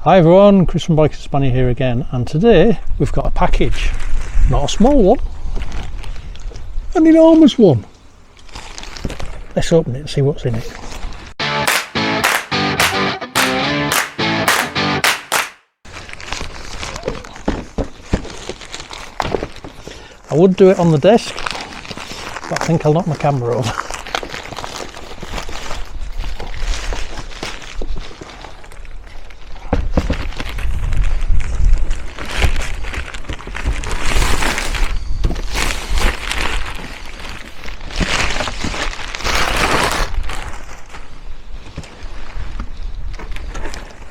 Hi everyone, Chris from Bikes and Spanier here again, and today we've got a package. Not a small one, an enormous one. Let's open it and see what's in it. I would do it on the desk, but I think I'll knock my camera over.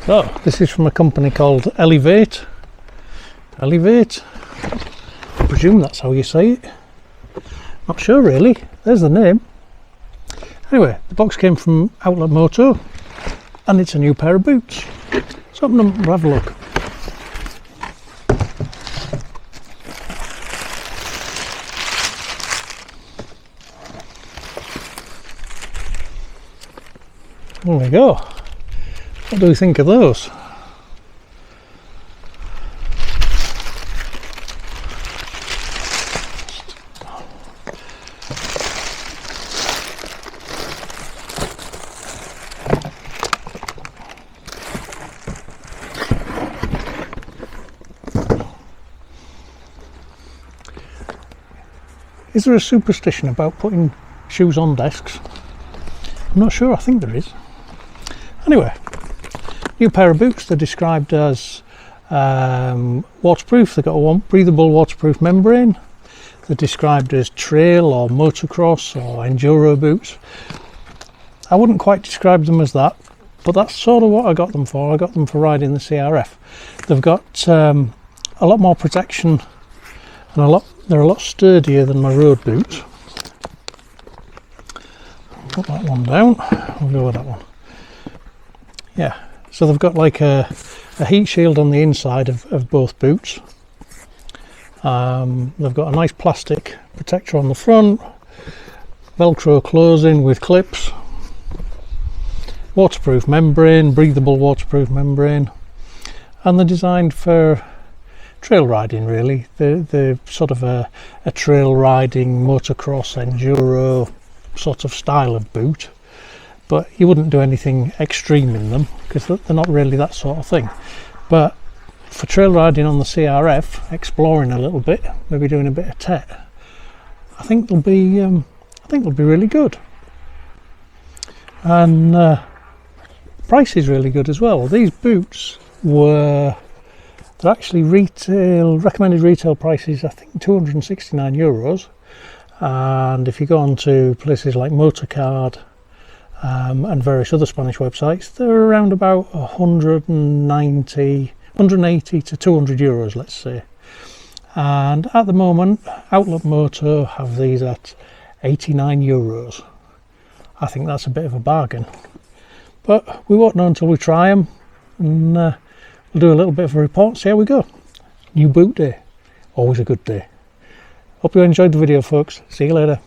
So, this is from a company called Eleveit. Eleveit? I presume that's how you say it. Not sure really. There's the name. Anyway, the box came from Outlet Moto and it's a new pair of boots. Let's open them and have a look. There we go. What do we think of those? Is there a superstition about putting shoes on desks? I'm not sure, I think there is. Anyway, new pair of boots. They're described as waterproof. They've got a breathable waterproof membrane. They're described as trail or motocross or enduro boots. I wouldn't quite describe them as that, but that's sort of what I got them for. I got them for riding the CRF. They've got a lot more protection and they're a lot sturdier than my road boots. Put that one down. We'll go with that one. Yeah, so they've got like a heat shield on the inside of both boots. They've got a nice plastic protector on the front, Velcro closing with clips, waterproof membrane, breathable waterproof membrane, and they're designed for trail riding really. They're sort of a trail riding, motocross, enduro sort of style of boot. But you wouldn't do anything extreme in them because they're not really that sort of thing. But for trail riding on the CRF, exploring a little bit, maybe doing a bit of tech, I think they'll be really good. And price is really good as well. These boots they're actually recommended retail prices, I think €269. And if you go on to places like Motorcard, and various other Spanish websites, they're around about 180 to €200, let's say. And at the moment, Outlet Moto have these at €89. I think that's a bit of a bargain. But we won't know until we try them, and we'll do a little bit of a report, see how we go. New boot day, always a good day. Hope you enjoyed the video, folks. See you later.